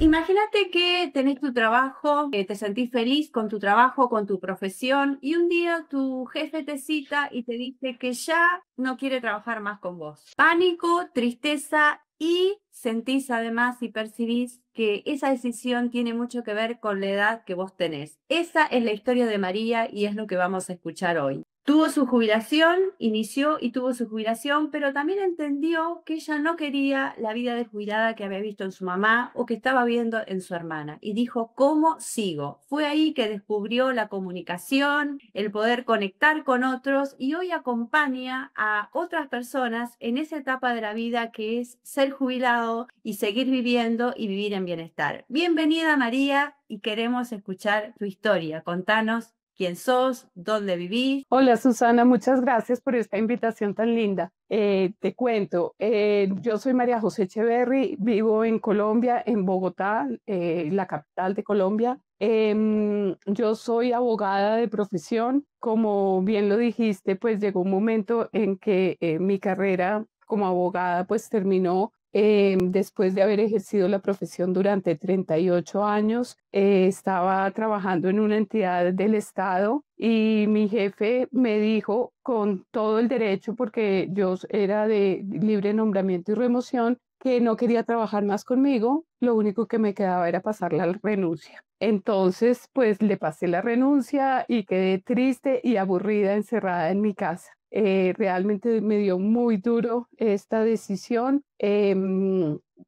Imagínate que tenés tu trabajo, te sentís feliz con tu trabajo, con tu profesión, y un día tu jefe te cita y te dice que ya no quiere trabajar más con vos. Pánico, tristeza y sentís además y percibís que esa decisión tiene mucho que ver con la edad que vos tenés. Esa es la historia de María y es lo que vamos a escuchar hoy. Tuvo su jubilación, inició y tuvo su jubilación, pero también entendió que ella no quería la vida de jubilada que había visto en su mamá o que estaba viendo en su hermana. Y dijo, ¿cómo sigo? Fue ahí que descubrió la comunicación, el poder conectar con otros y hoy acompaña a otras personas en esa etapa de la vida que es ser jubilado y seguir viviendo y vivir en bienestar. Bienvenida María y queremos escuchar tu historia. Contanos quién sos, dónde vivís. Hola Susana, muchas gracias por esta invitación tan linda. Te cuento, yo soy María José Echeverry, vivo en Colombia, en Bogotá, la capital de Colombia. Yo soy abogada de profesión. Como bien lo dijiste, pues llegó un momento en que mi carrera como abogada pues terminó. Después de haber ejercido la profesión durante 38 años, estaba trabajando en una entidad del Estado y mi jefe me dijo con todo el derecho, porque yo era de libre nombramiento y remoción, que no quería trabajar más conmigo, lo único que me quedaba era pasar la renuncia. Entonces, pues le pasé la renuncia y quedé triste y aburrida encerrada en mi casa. Realmente me dio muy duro esta decisión.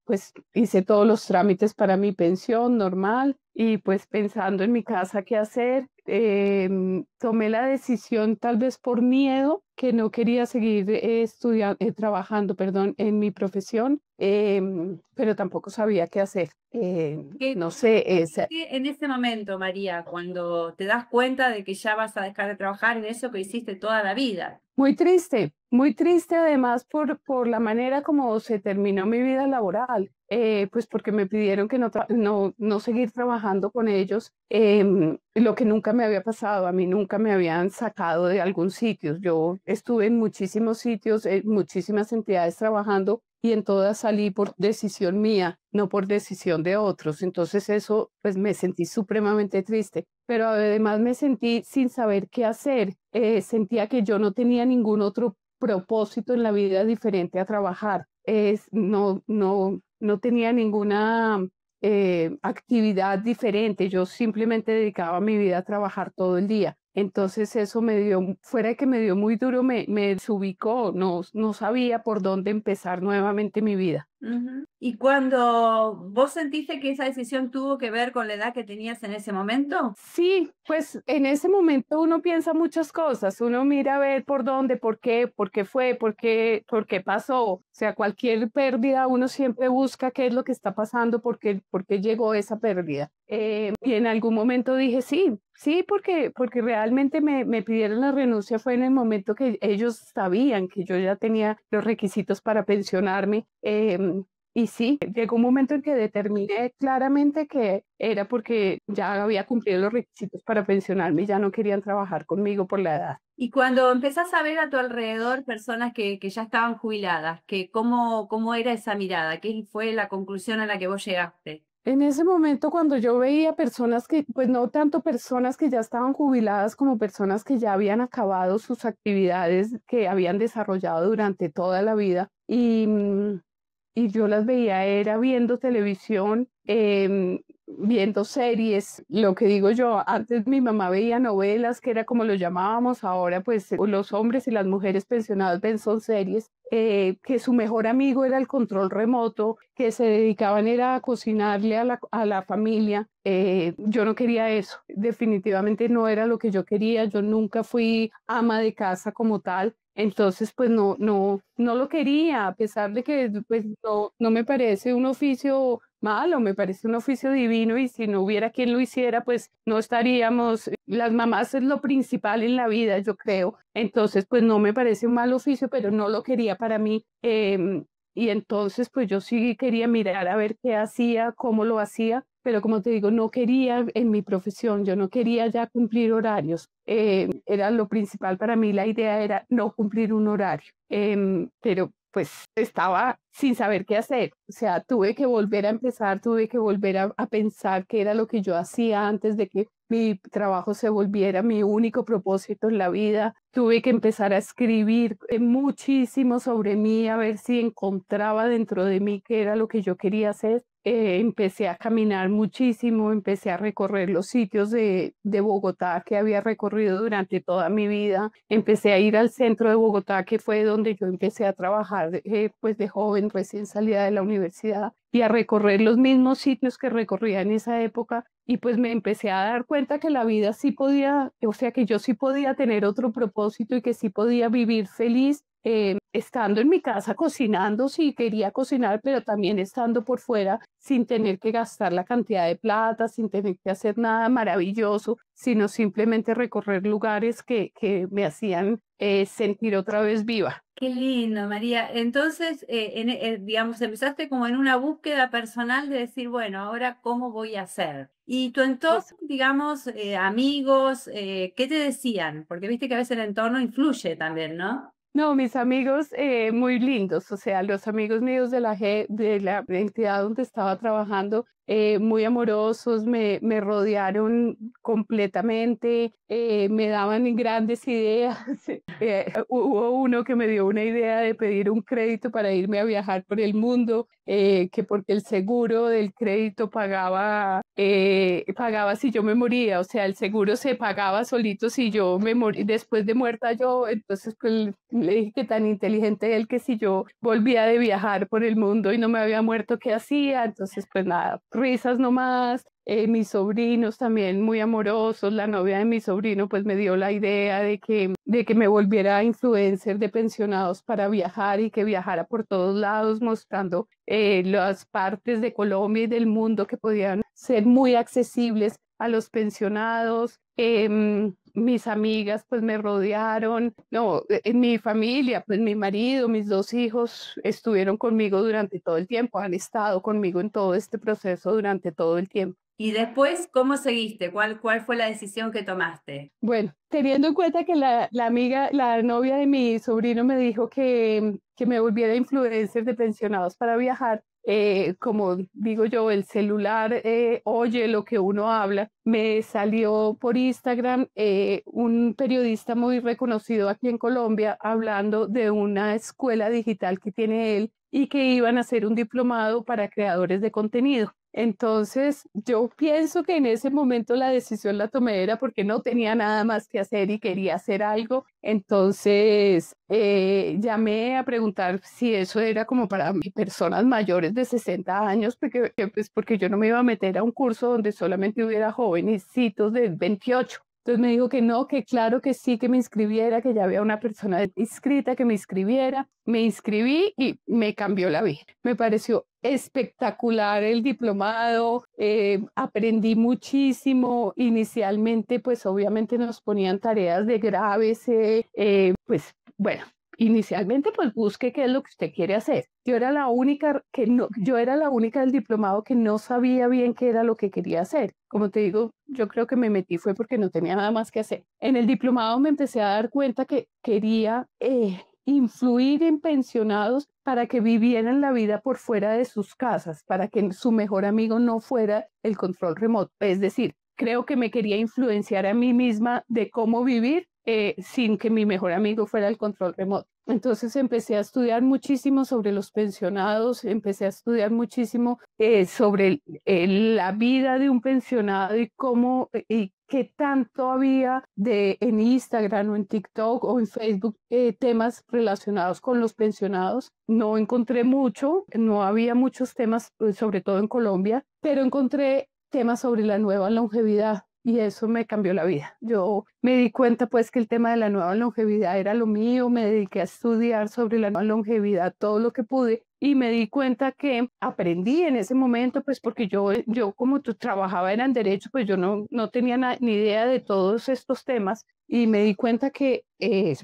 Pues hice todos los trámites para mi pensión normal y pues pensando en mi casa qué hacer, tomé la decisión tal vez por miedo, que no quería seguir estudiando, trabajando, perdón, en mi profesión, pero tampoco sabía qué hacer. ¿Qué, No sé, qué en ese momento, María, cuando te das cuenta de que ya vas a dejar de trabajar en eso que hiciste toda la vida? muy triste además por la manera como se terminó mi vida laboral, pues porque me pidieron que no seguir trabajando con ellos, lo que nunca me había pasado, a mí nunca me habían sacado de algún sitio. Yo estuve en muchísimos sitios, en muchísimas entidades trabajando y en todas salí por decisión mía, no por decisión de otros. Entonces eso, pues me sentí supremamente triste, pero además me sentí sin saber qué hacer. Sentía que yo no tenía ningún otro propósito en la vida diferente a trabajar. No tenía ninguna actividad diferente. Yo simplemente dedicaba mi vida a trabajar todo el día. Entonces eso me dio, fuera de que me dio muy duro, me desubicó, no sabía por dónde empezar nuevamente mi vida. Ujú. ¿Y cuando vos sentiste que esa decisión tuvo que ver con la edad que tenías en ese momento? Sí, pues en ese momento uno piensa muchas cosas, uno mira a ver por dónde, por qué fue, por qué pasó. O sea, cualquier pérdida uno siempre busca qué es lo que está pasando, por qué llegó esa pérdida. Y en algún momento dije sí, sí, porque realmente me pidieron la renuncia fue en el momento que ellos sabían que yo ya tenía los requisitos para pensionarme. Y sí, llegó un momento en que determiné claramente que era porque ya había cumplido los requisitos para pensionarme y ya no querían trabajar conmigo por la edad. Y cuando empezás a ver a tu alrededor personas que ya estaban jubiladas, ¿cómo era esa mirada? ¿Qué fue la conclusión a la que vos llegaste? En ese momento, cuando yo veía personas que, pues no tanto personas que ya estaban jubiladas como personas que ya habían acabado sus actividades que habían desarrollado durante toda la vida y yo las veía era viendo televisión, viendo series. Lo que digo yo, antes mi mamá veía novelas, que era como lo llamábamos, ahora pues los hombres y las mujeres pensionadas ven son series, que su mejor amigo era el control remoto, que se dedicaban era a cocinarle a la familia. Yo no quería eso, definitivamente no era lo que yo quería, yo nunca fui ama de casa como tal. Entonces, pues no lo quería, a pesar de que pues, no me parece un oficio malo, me parece un oficio divino y si no hubiera quien lo hiciera, pues no estaríamos, las mamás es lo principal en la vida, yo creo. Entonces, pues no me parece un mal oficio, pero no lo quería para mí. Y entonces, pues yo sí quería mirar a ver qué hacía, cómo lo hacía, pero como te digo, no quería en mi profesión, yo no quería ya cumplir horarios. Era lo principal para mí, la idea era no cumplir un horario. Pero pues estaba sin saber qué hacer. O sea, tuve que volver a empezar, tuve que volver a pensar qué era lo que yo hacía antes de que mi trabajo se volviera mi único propósito en la vida. Tuve que empezar a escribir muchísimo sobre mí, a ver si encontraba dentro de mí qué era lo que yo quería hacer. Empecé a caminar muchísimo, empecé a recorrer los sitios de Bogotá que había recorrido durante toda mi vida. Empecé a ir al centro de Bogotá, que fue donde yo empecé a trabajar pues de joven, recién salida de la universidad, y a recorrer los mismos sitios que recorría en esa época. Y pues me empecé a dar cuenta que la vida sí podía, o sea, que yo sí podía tener otro propósito y que sí podía vivir feliz estando en mi casa cocinando, si quería cocinar, pero también estando por fuera sin tener que gastar la cantidad de plata, sin tener que hacer nada maravilloso, sino simplemente recorrer lugares que me hacían sentir otra vez viva. Qué lindo, María. Entonces, digamos, empezaste como en una búsqueda personal de decir, bueno, ahora cómo voy a hacer. Y tu entorno, Pues, digamos, amigos, ¿qué te decían? Porque viste que a veces el entorno influye también, ¿no? no, mis amigos muy lindos, o sea, los amigos míos de la entidad donde estaba trabajando, muy amorosos, me rodearon completamente, me daban grandes ideas. Hubo uno que me dio una idea de pedir un crédito para irme a viajar por el mundo, que porque el seguro del crédito pagaba si yo me moría, o sea, el seguro se pagaba solito si yo me morí, después de muerta yo. Entonces pues le dije que tan inteligente él, que si yo volvía de viajar por el mundo y no me había muerto, ¿qué hacía? Entonces pues nada, risas nomás. Mis sobrinos también muy amorosos, la novia de mi sobrino pues me dio la idea de que me volviera influencer de pensionados para viajar y que viajara por todos lados mostrando las partes de Colombia y del mundo que podían ser muy accesibles a los pensionados. Mis amigas pues me rodearon, no, en mi familia, pues mi marido, mis dos hijos estuvieron conmigo durante todo el tiempo, han estado conmigo en todo este proceso durante todo el tiempo. Y después, ¿cómo seguiste? ¿Cuál fue la decisión que tomaste? Bueno, teniendo en cuenta que la novia de mi sobrino me dijo que me volviera influencer de pensionados para viajar, como digo yo, el celular oye lo que uno habla. Me salió por Instagram un periodista muy reconocido aquí en Colombia hablando de una escuela digital que tiene él y que iban a hacer un diplomado para creadores de contenido. Entonces, yo pienso que en ese momento la decisión la tomé era porque no tenía nada más que hacer y quería hacer algo. Entonces, llamé a preguntar si eso era como para personas mayores de 60 años, pues porque yo no me iba a meter a un curso donde solamente hubiera jovencitos de 28. Entonces me dijo que no, que claro que sí, que me inscribiera, que ya había una persona inscrita, que me inscribiera. Me inscribí y me cambió la vida. Me pareció espectacular el diplomado, aprendí muchísimo. Inicialmente, pues obviamente nos ponían tareas de grábese, pues bueno. Inicialmente, pues busque qué es lo que usted quiere hacer. Yo era la única yo era la única del diplomado que no sabía bien qué era lo que quería hacer. Como te digo, yo creo que me metí fue porque no tenía nada más que hacer. En el diplomado me empecé a dar cuenta que quería influir en pensionados para que vivieran la vida por fuera de sus casas, para que su mejor amigo no fuera el control remoto. Es decir, creo que me quería influenciar a mí misma de cómo vivir sin que mi mejor amigo fuera el control remoto. Entonces empecé a estudiar muchísimo sobre los pensionados, empecé a estudiar muchísimo sobre la vida de un pensionado y cómo y qué tanto había en Instagram o en TikTok o en Facebook temas relacionados con los pensionados. No encontré mucho, no había muchos temas, sobre todo en Colombia, pero encontré temas sobre la nueva longevidad. Y eso me cambió la vida. Yo me di cuenta pues que el tema de la nueva longevidad era lo mío, me dediqué a estudiar sobre la nueva longevidad todo lo que pude y me di cuenta que aprendí en ese momento pues porque yo como tú trabajaba en derecho pues yo no tenía ni idea de todos estos temas y me di cuenta que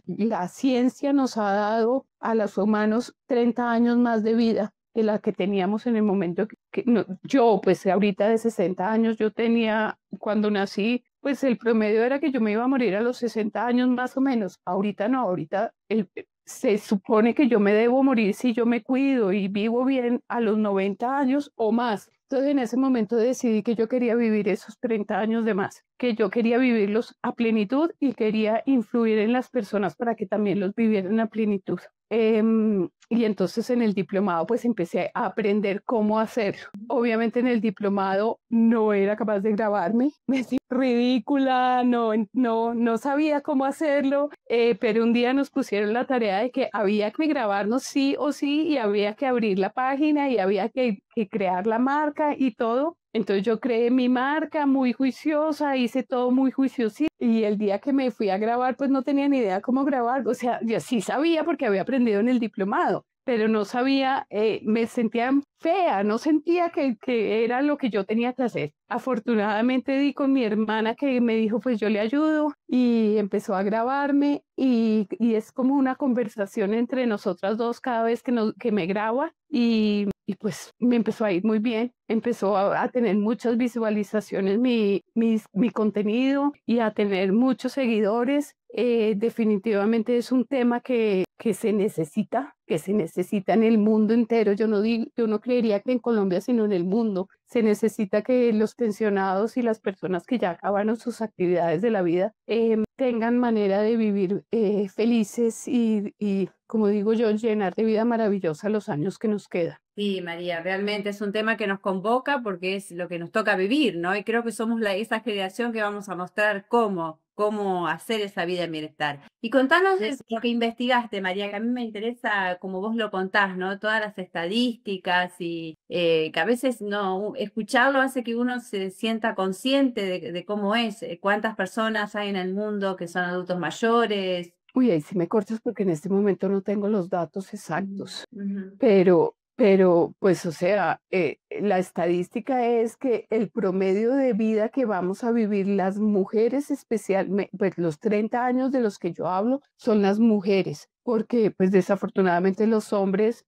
la ciencia nos ha dado a los humanos 30 años más de vida de la que teníamos en el momento yo, pues ahorita de 60 años, yo tenía, cuando nací, pues el promedio era que yo me iba a morir a los 60 años más o menos. Ahorita no, ahorita se supone que yo me debo morir si yo me cuido y vivo bien a los 90 años o más. Entonces en ese momento decidí que yo quería vivir esos 30 años de más, que yo quería vivirlos a plenitud y quería influir en las personas para que también los vivieran a plenitud. Y entonces en el diplomado pues empecé a aprender cómo hacerlo. Obviamente en el diplomado no era capaz de grabarme, me sentí ridícula, no sabía cómo hacerlo, pero un día nos pusieron la tarea de que había que grabarnos sí o sí y había que abrir la página y había que crear la marca y todo. Entonces yo creé mi marca muy juiciosa, hice todo muy juicioso y el día que me fui a grabar pues no tenía ni idea cómo grabar, o sea, yo sí sabía porque había aprendido en el diplomado, pero no sabía, me sentía fea, no sentía que era lo que yo tenía que hacer. Afortunadamente di con mi hermana que me dijo, pues yo le ayudo y empezó a grabarme y es como una conversación entre nosotras dos cada vez que me graba y pues me empezó a ir muy bien, empezó a tener muchas visualizaciones mi contenido y a tener muchos seguidores. Definitivamente es un tema que se necesita en el mundo entero. Yo no creería que en Colombia, sino en el mundo. Se necesita que los pensionados y las personas que ya acabaron sus actividades de la vida tengan manera de vivir felices y, como digo yo, llenar de vida maravillosa los años que nos quedan. Sí, María, realmente es un tema que nos convoca porque es lo que nos toca vivir, ¿no? Y creo que somos esa generación que vamos a mostrar cómo hacer esa vida en bienestar. Y contanos de lo que investigaste, María, que a mí me interesa, como vos lo contás, ¿no? Todas las estadísticas y que a veces no escucharlo hace que uno se sienta consciente de cómo es, cuántas personas hay en el mundo que son adultos mayores. Uy, ahí sí me cortas porque en este momento no tengo los datos exactos, Ujú. pero pues, o sea, la estadística es que el promedio de vida que vamos a vivir las mujeres, especialmente, pues los 30 años de los que yo hablo, son las mujeres, porque pues desafortunadamente los hombres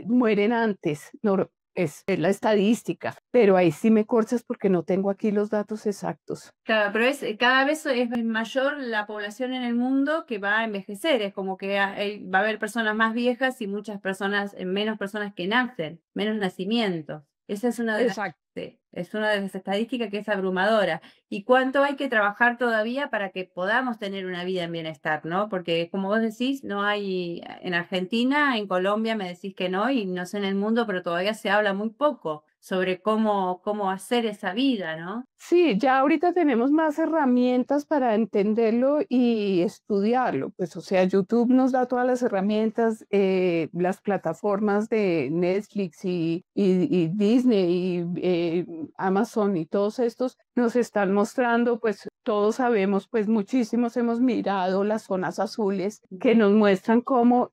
mueren antes, no, es la estadística, pero ahí sí me cortas porque no tengo aquí los datos exactos. Claro, pero cada vez es mayor la población en el mundo que va a envejecer. Es como que va a haber personas más viejas y muchas personas, menos personas que nacen, menos nacimientos. Esa es una de las, Exacto. sí, es una de las estadísticas que es abrumadora. ¿Y cuánto hay que trabajar todavía para que podamos tener una vida en bienestar, ¿no? Porque como vos decís, no hay en Argentina, en Colombia me decís que no, y no sé en el mundo, pero todavía se habla muy poco sobre cómo hacer esa vida, ¿no? Sí, ya ahorita tenemos más herramientas para entenderlo y estudiarlo. Pues, o sea, YouTube nos da todas las herramientas, las plataformas de Netflix y Disney y Amazon y todos estos nos están mostrando, pues todos sabemos, pues muchísimos hemos mirado las zonas azules que nos muestran cómo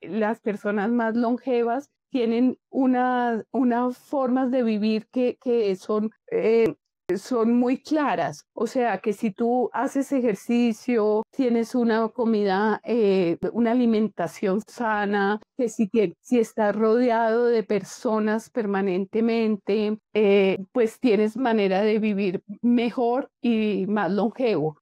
las personas más longevas tienen unas formas de vivir que son muy claras, o sea que si tú haces ejercicio, tienes una comida, una alimentación sana, que si estás rodeado de personas permanentemente, pues tienes manera de vivir mejor y más longevo.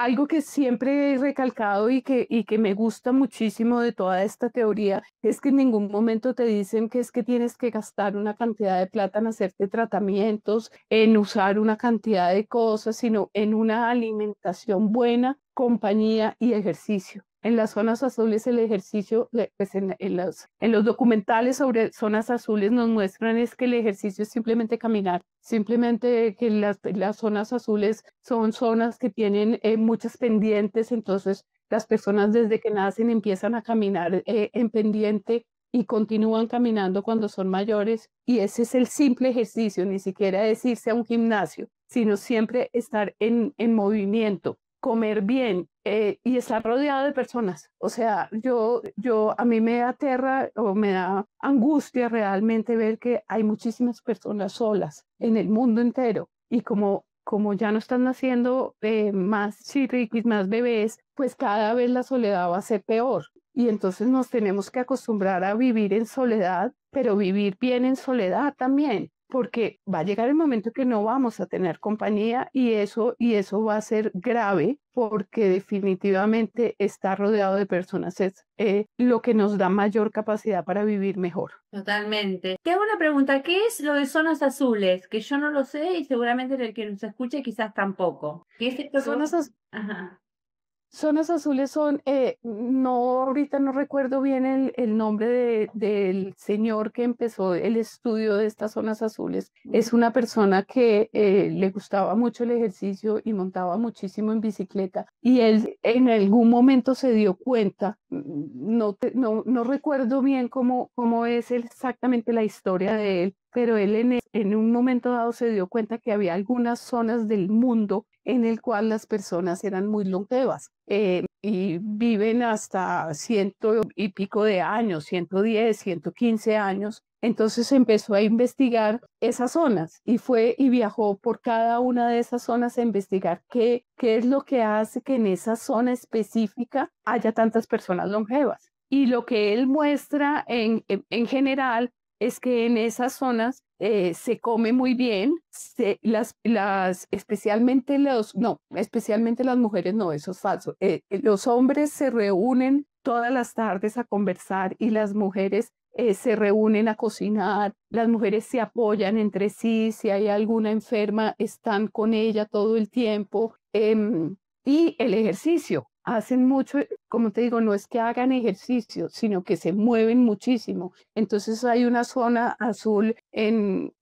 Algo que siempre he recalcado y que me gusta muchísimo de toda esta teoría es que en ningún momento te dicen que es que tienes que gastar una cantidad de plata en hacerte tratamientos, en usar una cantidad de cosas, sino en una alimentación buena, compañía y ejercicio. En las zonas azules el ejercicio, pues en los documentales sobre zonas azules nos muestran es que el ejercicio es simplemente caminar, simplemente que las zonas azules son zonas que tienen muchas pendientes, entonces las personas desde que nacen empiezan a caminar en pendiente y continúan caminando cuando son mayores y ese es el simple ejercicio, ni siquiera es irse a un gimnasio, sino siempre estar en movimiento, comer bien y estar rodeado de personas. O sea, a mí me aterra o me da angustia realmente ver que hay muchísimas personas solas en el mundo entero y como ya no están naciendo más chirriquis, más bebés, pues cada vez la soledad va a ser peor. Y entonces nos tenemos que acostumbrar a vivir en soledad, pero vivir bien en soledad también. porque va a llegar el momento que no vamos a tener compañía y eso va a ser grave porque definitivamente estar rodeado de personas es lo que nos da mayor capacidad para vivir mejor. Totalmente. Te hago una pregunta, ¿qué es lo de zonas azules? Que yo no lo sé y seguramente el que nos escuche quizás tampoco. ¿Qué es esto que vos... Zonas, Ajá. Zonas azules son, no, ahorita no recuerdo bien el nombre del señor que empezó el estudio de estas zonas azules. Es una persona que le gustaba mucho el ejercicio y montaba muchísimo en bicicleta. Y él en algún momento se dio cuenta, no recuerdo bien cómo es exactamente la historia de él, pero él en un momento dado se dio cuenta que había algunas zonas del mundo en el cual las personas eran muy longevas y viven hasta ciento y pico de años, 110, 115 años. Entonces empezó a investigar esas zonas y fue y viajó por cada una de esas zonas a investigar qué es lo que hace que en esa zona específica haya tantas personas longevas. Y lo que él muestra en general es que en esas zonas se come muy bien, especialmente especialmente las mujeres, no, eso es falso. Los hombres se reúnen todas las tardes a conversar y las mujeres se reúnen a cocinar, las mujeres se apoyan entre sí, si hay alguna enferma, están con ella todo el tiempo. Y el ejercicio, hacen mucho, como te digo, no es que hagan ejercicio, sino que se mueven muchísimo. Entonces hay una zona azul en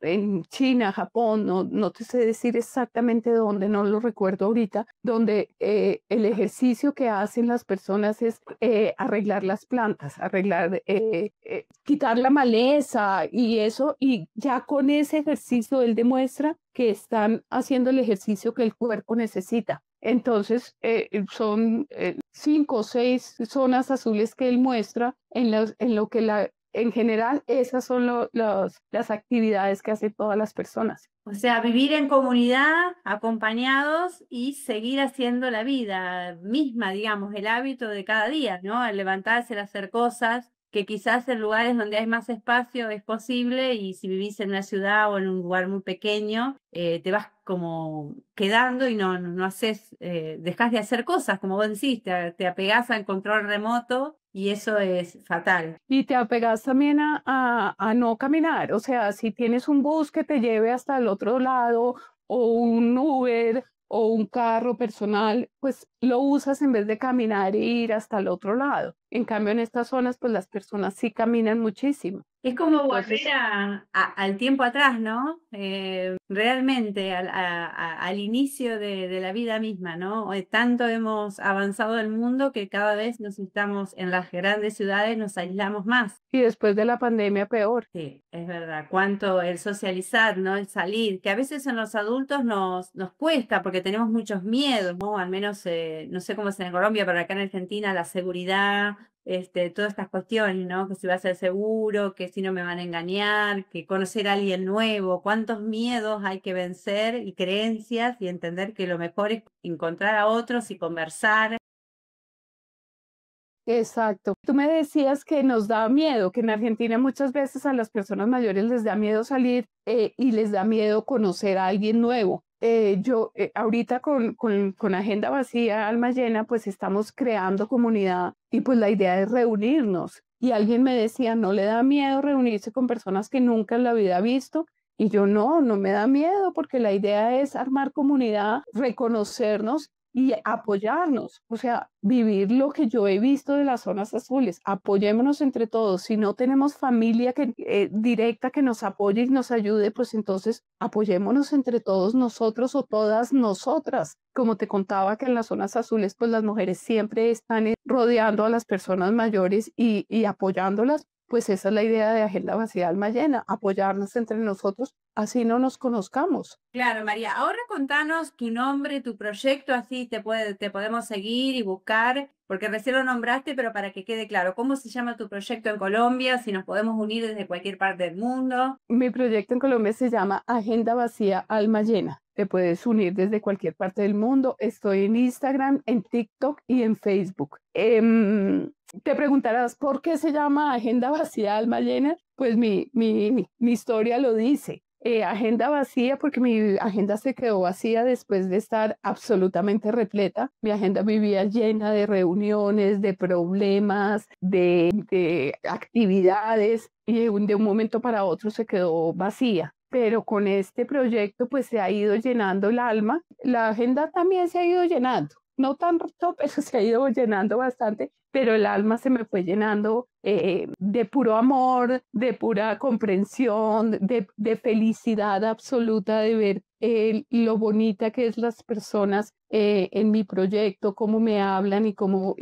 China, Japón, no te sé decir exactamente dónde, no lo recuerdo ahorita, donde el ejercicio que hacen las personas es arreglar las plantas, quitar la maleza y eso, y ya con ese ejercicio él demuestra que están haciendo el ejercicio que el cuerpo necesita. Entonces, son 5 o 6 zonas azules que él muestra en lo que en general esas son las actividades que hacen todas las personas. O sea, vivir en comunidad, acompañados y seguir haciendo la vida misma, digamos, el hábito de cada día, ¿no? El levantarse, el hacer cosas que quizás en lugares donde hay más espacio es posible y si vivís en una ciudad o en un lugar muy pequeño, te vas como quedando y no haces, dejas de hacer cosas, como vos decís, te apegás al control remoto y eso es fatal. Y te apegas también a no caminar, o sea, si tienes un bus que te lleve hasta el otro lado o un Uber o un carro personal, pues lo usas en vez de caminar e ir hasta el otro lado. En cambio, en estas zonas, pues las personas sí caminan muchísimo. Es como volver Entonces, al tiempo atrás, ¿no? Realmente al inicio de la vida misma, ¿no? Tanto hemos avanzado el mundo que cada vez nos estamos en las grandes ciudades, nos aislamos más. y después de la pandemia, peor. Sí, es verdad. Cuánto el socializar, ¿no? El salir, que a veces en los adultos nos cuesta porque tenemos muchos miedos, ¿no? Al menos, no sé cómo es en Colombia, pero acá en Argentina la seguridad, todas estas cuestiones, ¿no? Que si va a ser seguro, que si no me van a engañar, que conocer a alguien nuevo, cuántos miedos hay que vencer y creencias y entender que lo mejor es encontrar a otros y conversar. Exacto. Tú me decías que nos da miedo, que en Argentina muchas veces a las personas mayores les da miedo salir y les da miedo conocer a alguien nuevo. Yo ahorita con Agenda Vacía, Alma Llena, pues estamos creando comunidad y pues la idea es reunirnos. Y alguien me decía, ¿no le da miedo reunirse con personas que nunca en la vida ha visto? Y yo no me da miedo porque la idea es armar comunidad, reconocernos y apoyarnos, o sea, vivir lo que yo he visto de las zonas azules, apoyémonos entre todos, si no tenemos familia directa que nos apoye y nos ayude, pues entonces apoyémonos entre todos nosotros o todas nosotras. Como te contaba que en las zonas azules, pues las mujeres siempre están rodeando a las personas mayores y apoyándolas. Pues esa es la idea de Agenda Vacía Alma Llena, apoyarnos entre nosotros, así no nos conozcamos. Claro, María. Ahora contanos tu nombre, tu proyecto, así te podemos seguir y buscar, porque recién lo nombraste, pero para que quede claro, ¿cómo se llama tu proyecto en Colombia? Si nos podemos unir desde cualquier parte del mundo. Mi proyecto en Colombia se llama Agenda Vacía Alma Llena. Te puedes unir desde cualquier parte del mundo. Estoy en Instagram, en TikTok y en Facebook. Te preguntarás, ¿por qué se llama Agenda Vacía Alma Llena? Pues mi historia lo dice. Agenda vacía porque mi agenda se quedó vacía después de estar absolutamente repleta. Mi agenda vivía llena de reuniones, de problemas, de actividades y de un momento para otro se quedó vacía. Pero con este proyecto pues se ha ido llenando el alma. La agenda también se ha ido llenando, no tanto, pero se ha ido llenando bastante, pero el alma se me fue llenando de puro amor, de pura comprensión, de felicidad absoluta de ver lo bonita que es las personas en mi proyecto, cómo me hablan y cómo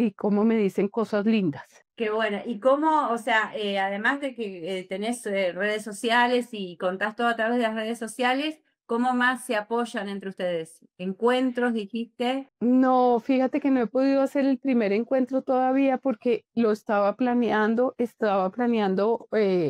me dicen cosas lindas. Qué bueno. ¿Y cómo, o sea, además de que tenés redes sociales y contás todo a través de las redes sociales, cómo más se apoyan entre ustedes? ¿Encuentros, dijiste? No, fíjate que no he podido hacer el primer encuentro todavía porque lo estaba planeando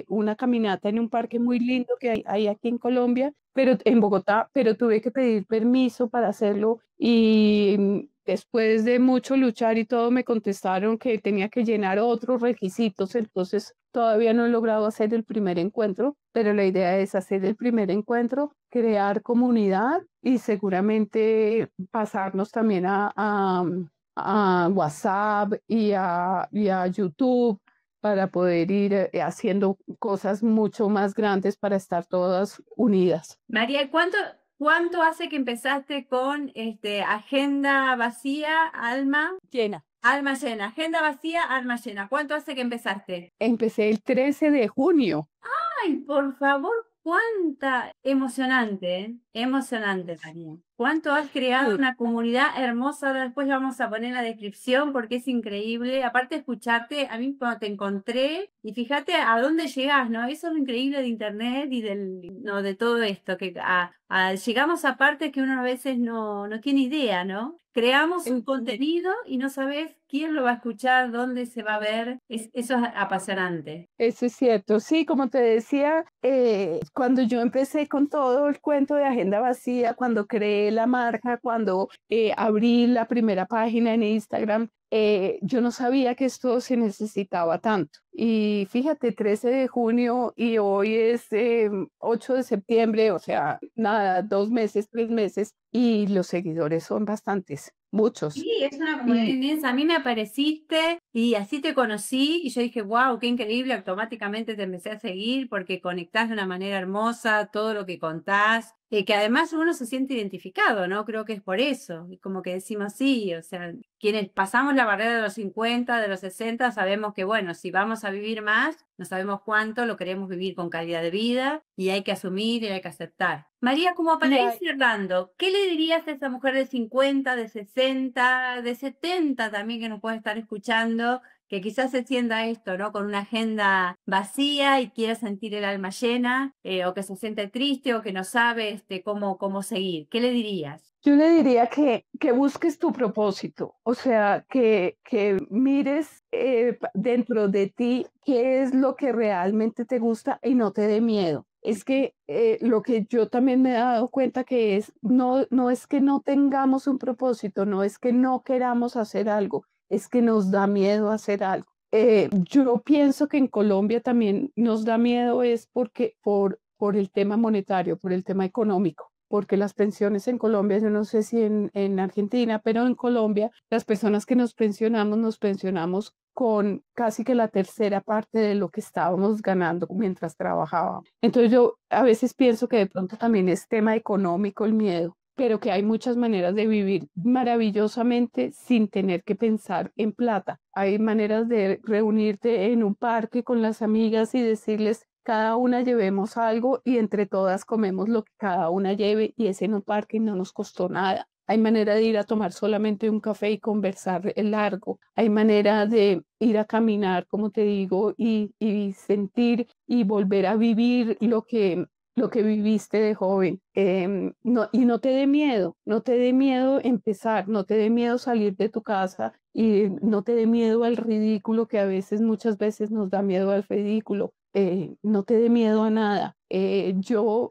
una caminata en un parque muy lindo que hay aquí en Colombia, pero en Bogotá, pero tuve que pedir permiso para hacerlo y después de mucho luchar y todo me contestaron que tenía que llenar otros requisitos, entonces todavía no he logrado hacer el primer encuentro, pero la idea es hacer el primer encuentro, crear comunidad y seguramente pasarnos también a WhatsApp y a YouTube para poder ir haciendo cosas mucho más grandes para estar todas unidas. María, ¿cuánto hace que empezaste con agenda vacía, Llena. alma llena? Agenda vacía, alma llena. ¿Cuánto hace que empezaste? Empecé el 13 de junio. Ay, por favor, cuánta emocionante, ¿eh? Emocionante, María. Cuánto has creado una comunidad hermosa. Ahora después la vamos a poner en la descripción porque es increíble. Aparte de escucharte, a mí cuando te encontré, y fíjate a dónde llegás, ¿no? Eso es lo increíble de internet y no, de todo esto, que llegamos a partes que uno a veces no tiene idea, ¿no? Creamos un contenido y no sabes quién lo va a escuchar, dónde se va a ver. Eso es apasionante. Eso es cierto. Sí, como te decía, cuando yo empecé con todo el cuento de Agenda Vacía, cuando creé la marca, cuando abrí la primera página en Instagram, yo no sabía que esto se necesitaba tanto. Y fíjate, 13 de junio y hoy es 8 de septiembre, o sea, nada, 2 meses, 3 meses, y los seguidores son bastantes, muchos. Sí, es una comunidad Y inmensa. A mí me apareciste y así te conocí y yo dije, wow, qué increíble. Automáticamente te empecé a seguir porque conectás de una manera hermosa todo lo que contás, que además uno se siente identificado, ¿no? Creo que es por eso. Y como que decimos, sí, o sea, quienes pasamos la barrera de los 50, de los 60, sabemos que, bueno, si vamos a vivir más, no sabemos cuánto, lo queremos vivir con calidad de vida y hay que asumir y hay que aceptar. María, como y para ir hay- cerrando, ¿qué le dirías a esa mujer de 50, de 60, de 70 también que nos puede estar escuchando, que quizás se sienta esto, ¿no? Con una agenda vacía y quiera sentir el alma llena, o que se siente triste o que no sabe cómo seguir? ¿Qué le dirías? Yo le diría que busques tu propósito, o sea, que mires dentro de ti qué es lo que realmente te gusta y no te dé miedo. Es que lo que yo también me he dado cuenta que es, no es que no tengamos un propósito, no es que no queramos hacer algo, es que nos da miedo hacer algo. Yo pienso que en Colombia también nos da miedo es porque por el tema monetario, por el tema económico porque las pensiones en Colombia, yo no sé si en Argentina, pero en Colombia, las personas que nos pensionamos con casi que la tercera parte de lo que estábamos ganando mientras trabajábamos. Entonces yo a veces pienso que de pronto también es tema económico el miedo, pero que hay muchas maneras de vivir maravillosamente sin tener que pensar en plata. Hay maneras de reunirte en un parque con las amigas y decirles, cada una llevemos algo y entre todas comemos lo que cada una lleve y es en un parque y no nos costó nada. Hay manera de ir a tomar solamente un café y conversar el largo. Hay manera de ir a caminar, como te digo, y sentir y volver a vivir lo que viviste de joven. No, y no te dé miedo, no te dé miedo empezar, no te dé miedo salir de tu casa y no te dé miedo al ridículo que a veces, muchas veces nos da miedo al ridículo. No te dé miedo a nada. Yo,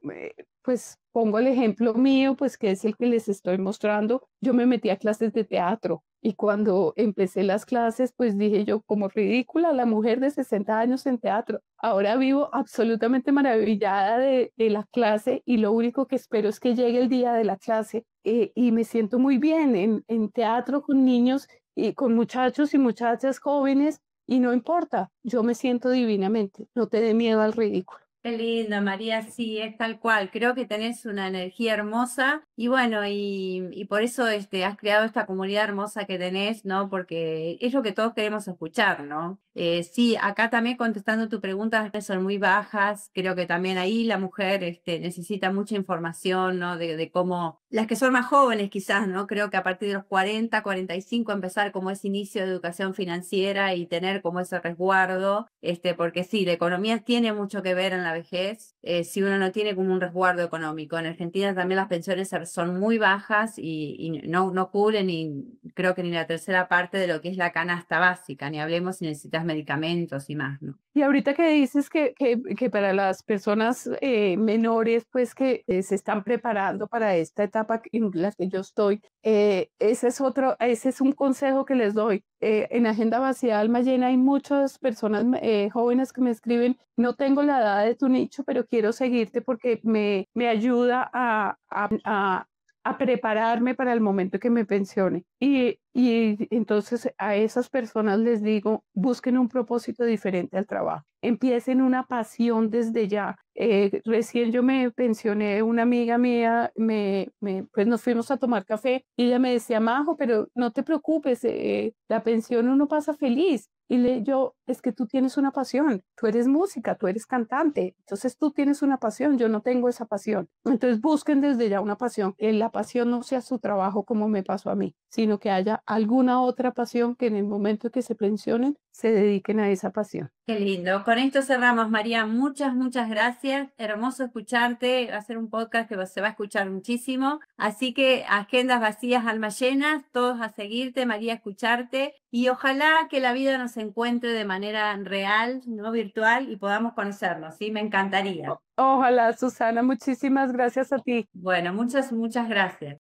pues, pongo el ejemplo mío, pues, que es el que les estoy mostrando. Yo me metí a clases de teatro Y cuando empecé las clases, pues dije yo, como ridícula, la mujer de 60 años en teatro. Ahora vivo absolutamente maravillada de la clase y lo único que espero es que llegue el día de la clase y me siento muy bien en teatro con niños y con muchachos y muchachas jóvenes y no importa, yo me siento divinamente, no te dé miedo al ridículo. Qué lindo, María, sí, es tal cual. Creo que tenés una energía hermosa y bueno, y por eso has creado esta comunidad hermosa que tenés, ¿no? Porque es lo que todos queremos escuchar, ¿no? Sí, acá también contestando tu pregunta, son muy bajas. Creo que también ahí la mujer necesita mucha información, ¿no? De cómo, las que son más jóvenes quizás, ¿no? Creo que a partir de los 40, 45 empezar como ese inicio de educación financiera y tener como ese resguardo, porque sí, la economía tiene mucho que ver en la vejez, si uno no tiene como un resguardo económico. En Argentina también las pensiones son muy bajas y no cubren ni, creo que ni la tercera parte de lo que es la canasta básica, ni hablemos si necesitas medicamentos y más, ¿no? Y ahorita que dices que para las personas menores, pues que se están preparando para esta etapa en la que yo estoy, ese es un consejo que les doy. En Agenda Vacía Alma Llena hay muchas personas jóvenes que me escriben, no tengo la edad de tu nicho, pero quiero seguirte porque me ayuda a prepararme para el momento que me pensione. Y entonces a esas personas les digo, busquen un propósito diferente al trabajo. Empiecen una pasión desde ya. Recién yo me pensioné, una amiga mía, pues nos fuimos a tomar café y ella me decía, Majo, pero no te preocupes, la pensión uno pasa feliz. Yo, es que tú tienes una pasión, tú eres música, tú eres cantante, entonces tú tienes una pasión, yo no tengo esa pasión. Entonces busquen desde ya una pasión, que la pasión no sea su trabajo como me pasó a mí, sino que haya alguna otra pasión que en el momento que se pensionen se dediquen a esa pasión. Qué lindo. Con esto cerramos, María. Muchas, muchas gracias. Hermoso escucharte. Va a ser un podcast que se va a escuchar muchísimo. Así que agendas vacías, almas llenas, todos a seguirte, María, a escucharte. Y ojalá que la vida nos encuentre de manera real, no virtual, y podamos conocernos. Sí, me encantaría. Ojalá, Susana, muchísimas gracias a ti. Bueno, muchas, muchas gracias.